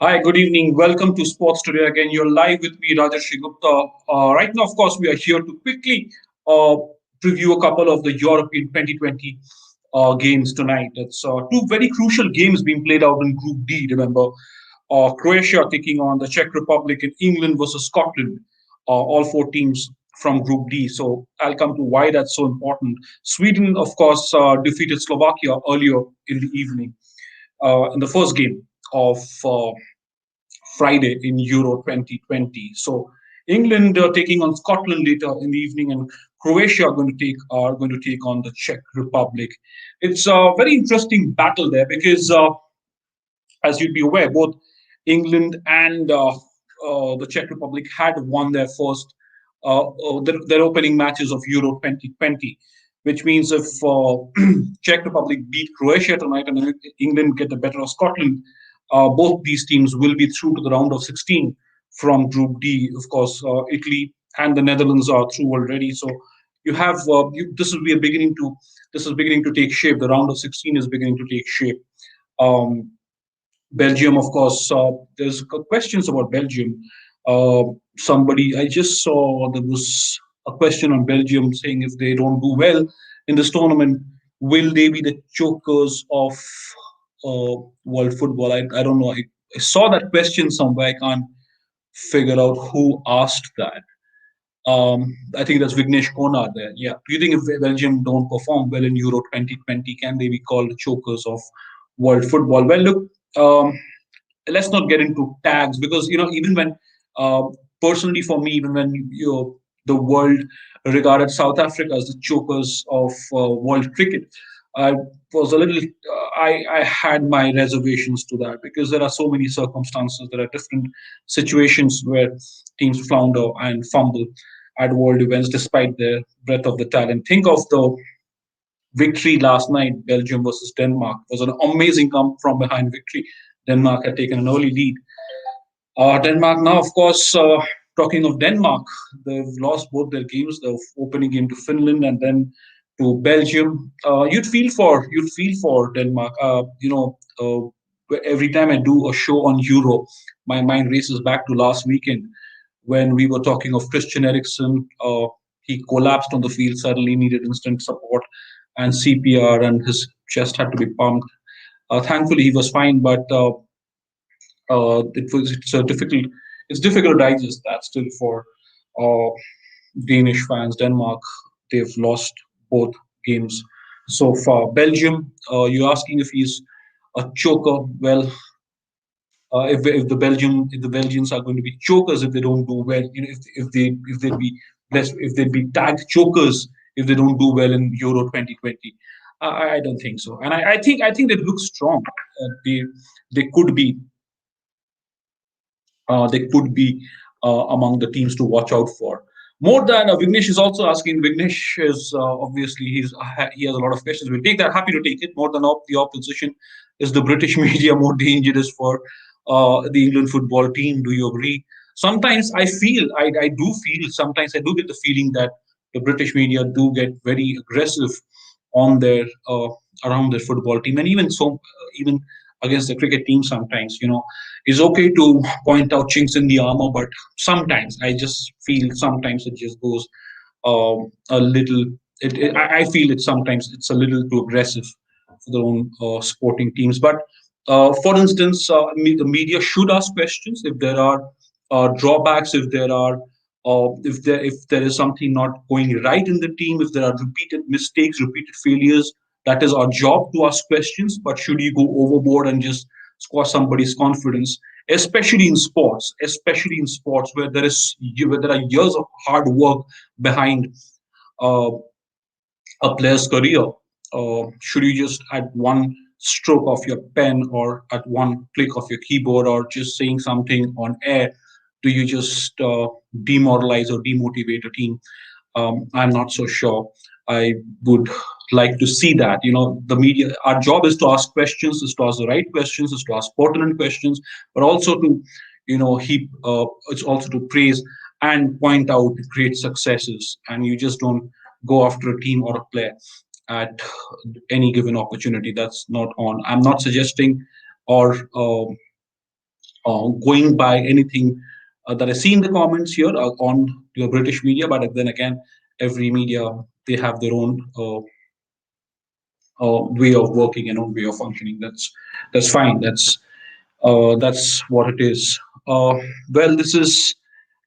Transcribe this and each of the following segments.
Hi, good evening. Welcome to Sports Today again. You're live with me, Rajarshi Gupta. Right now, of course, we are here to quickly uh, preview a couple of the European 2020 games tonight. It's two very crucial games being played out in Group D. Remember, Croatia taking on the Czech Republic and England versus Scotland. All four teams from Group D. So I'll come to why that's so important. Sweden, of course, defeated Slovakia earlier in the evening in the first game of Friday in Euro 2020. So England taking on Scotland later in the evening, and Croatia are going to take on the Czech Republic. It's a very interesting battle there because, as you'd be aware, both England and the Czech Republic had won their opening matches of Euro 2020. Which means if Czech Republic beat Croatia tonight and England get the better of Scotland, both these teams will be through to the round of 16 from Group D. Of course, Italy and the Netherlands are through already. So you have this will be a beginning to this is beginning to take shape. The round of 16 is beginning to take shape. Um, Belgium, of course, there's questions about Belgium. Somebody I just saw there was a question on Belgium saying if they don't do well in this tournament, will they be the chokers of world football? I don't know. I saw that question somewhere. I can't figure out who asked that. I think that's Vignesh Konar there. Yeah. Do you think if Belgium don't perform well in Euro 2020, can they be called the chokers of world football? Well, look, let's not get into tags because even when uh, personally for me, even when the world regarded South Africa as the chokers of world cricket, I was a little I had my reservations to that because there are so many circumstances, there are different situations where teams flounder and fumble at world events despite their breadth of the talent. Think of the victory last night, Belgium versus Denmark. It was an amazing come from behind victory. Denmark had taken an early lead. Denmark now, of course, talking of Denmark, they've lost both their games. The opening game to Finland and then to Belgium. You'd feel for Denmark. Every time I do a show on Euro, my mind races back to last weekend when we were talking of Christian Eriksen. He collapsed on the field, suddenly needed instant support and CPR, and his chest had to be pumped. Thankfully, he was fine, but it's difficult to digest that still for uh, Danish fans. Denmark, they've lost both games so far. Belgium, you're asking if he's a choker. Well, if the Belgians are going to be chokers if they don't do well, if they'd be blessed, if they'd be tagged chokers if they don't do well in Euro 2020. I don't think so, and I think they look strong. They could be among the teams to watch out for. More than Vignesh is also asking. Vignesh is obviously he has a lot of questions. We'll take that. Happy to take it. More than the opposition, is the British media more dangerous for the England football team? Do you agree? Sometimes I do feel sometimes I do get the feeling that the British media do get very aggressive on their around their football team, and even against the cricket team. Sometimes it's okay to point out chinks in the armor, but sometimes I just feel sometimes it just goes a little. I feel it sometimes it's a little too aggressive for their own sporting teams. But for instance, the media should ask questions if there are drawbacks, if there is something not going right in the team, if there are repeated mistakes, repeated failures. That is our job to ask questions. But should you go overboard and just squash somebody's confidence, especially in sports where there are years of hard work behind uh, a player's career. Should you just at one stroke of your pen or at one click of your keyboard or just saying something on air, do you just demoralize or demotivate a team? I'm not so sure. I would like to see that. The media, our job is to ask questions, is to ask the right questions, is to ask pertinent questions, but also to, heap, it's also to praise and point out great successes. And you just don't go after a team or a player at any given opportunity. That's not on. I'm not suggesting or going by anything that I see in the comments here on your British media, but then again, every media, they have their own way of working and own way of functioning. That's fine. That's what it is. Uh, well, this is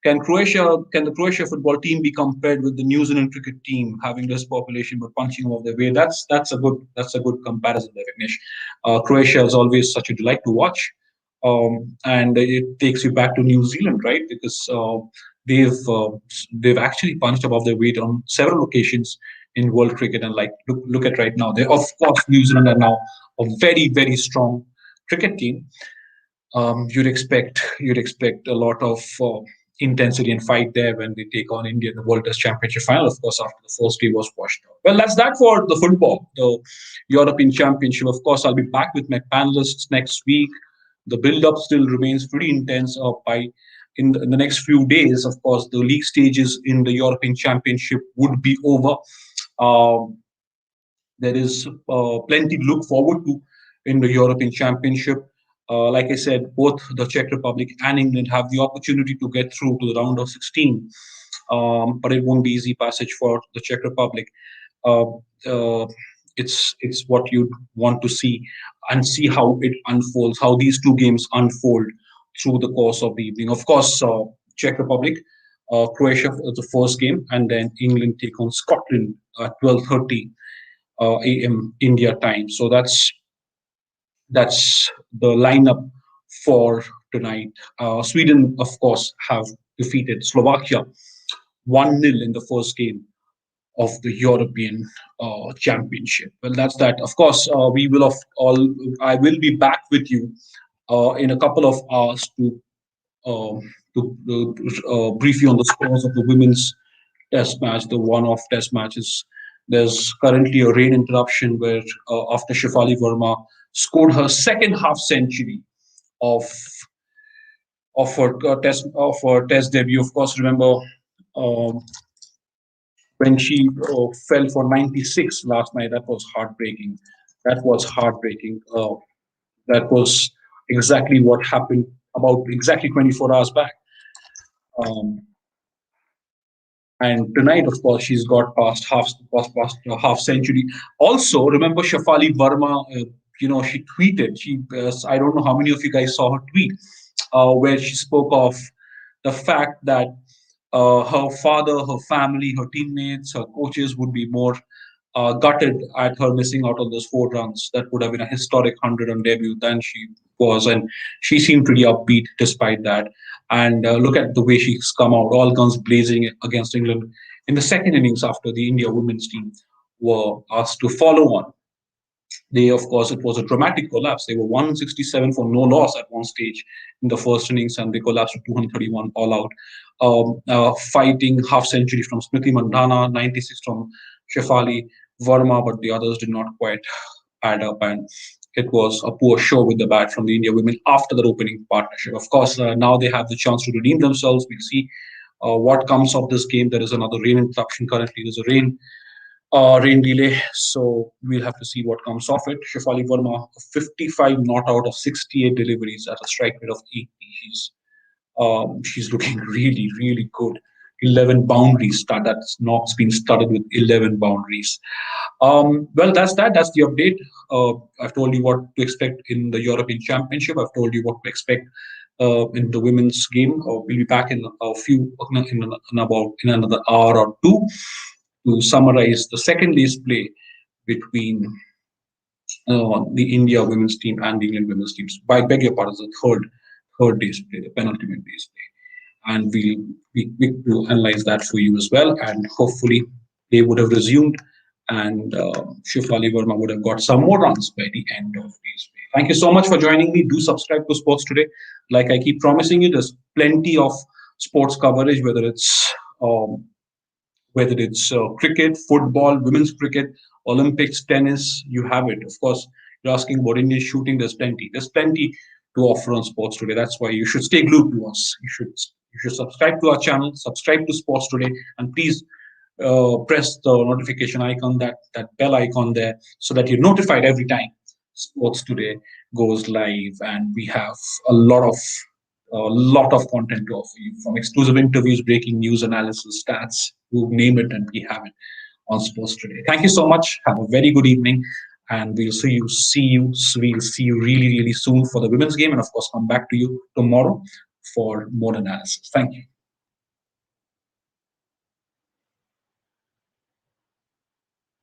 can the Croatia football team be compared with the New Zealand cricket team, having less population but punching above their weight? That's a good comparison there, Vignesh. Croatia is always such a delight to watch, and it takes you back to New Zealand, right? Because they've uh, they've actually punched above their weight on several occasions in world cricket, and like look at right now. They of course New Zealand are now a very strong cricket team. You'd expect a lot of intensity and fight there when they take on India in the World Test Championship final. Of course, after the first day was washed out. Well, that's that for the football, the European Championship. Of course, I'll be back with my panelists next week. The build-up still remains pretty intense. By in the next few days, of course, the league stages in the European Championship would be over. Um, there is plenty to look forward to in the European Championship. Like I said, both the Czech Republic and England have the opportunity to get through to the round of 16, but it won't be easy passage for the Czech Republic. Uh, uh, it's what you want to see and see how it unfolds, how these two games unfold through the course of the evening. Of course, Czech Republic, Croatia is the first game, and then England take on Scotland at 12:30 a.m. India time. So that's the lineup for tonight. Sweden, of course, have defeated Slovakia 1-0 in the first game of the European Championship. Well, that's that. Of course, we will of all. I will be back with you in a couple of hours um, to brief you on the scores of the women's test match, the one-off test matches. There's currently a rain interruption where after Shefali Verma scored her second half century of of her test debut. Of course, remember um, when she fell for 96 last night. That was heartbreaking. That was heartbreaking. That was exactly what happened about exactly 24 hours back. Um, And tonight, of course, she's got past a half century. Also, remember Shafali Verma? She tweeted. I don't know how many of you guys saw her tweet, where she spoke of the fact that her father, her family, her teammates, her coaches would be more gutted at her missing out on those 4 runs. That would have been a historic 100 on debut than she was, and she seemed pretty upbeat despite that. And look at the way she's come out, all guns blazing against England in the second innings after the India women's team were asked to follow on. Of course, it was a dramatic collapse. They were 167 for no loss at one stage in the first innings, and they collapsed to 231 all out. Fighting half century from Smriti Mandhana, 96 from Shefali Verma, but the others did not quite add up, and it was a poor show with the bat from the India women after the opening partnership. Of course, now they have the chance to redeem themselves. We'll see what comes of this game. There is another rain interruption currently. There's a rain delay. So we'll have to see what comes of it. Shefali Verma, 55 not out of 68 deliveries at a strike rate of 80. She's looking really good. 11 boundaries. That's not been started with 11 boundaries. Well, that's that. That's the update. I've told you what to expect in the European Championship. I've told you what to expect in the women's game. We'll be back in a few in another hour or two to summarize the second day's play between the India women's team and the England women's teams. I beg your pardon, the third day's play, the penultimate day's play, and we'll be quick to analyze that for you as well. And hopefully, they would have resumed, and Shefali Verma would have got some more runs by the end of day's play. Thank you so much for joining me. Do subscribe to Sports Today. Like I keep promising you, there's plenty of sports coverage, whether it's cricket, football, women's cricket, Olympics, tennis, you have it. Of course, you're asking about Indian shooting. There's plenty. There's plenty to offer on Sports Today. That's why you should stay glued to us. You should subscribe to our channel, subscribe to Sports Today, and please press the notification icon, that bell icon there, so that you're notified every time Sports Today goes live, and we have a lot of content to offer you, from exclusive interviews, breaking news, analysis, stats, you name it, and we have it on Sports Today. Thank you so much. Have a very good evening, and we'll see you really, really soon for the women's game, and of course, come back to you tomorrow for more analysis. Thank you.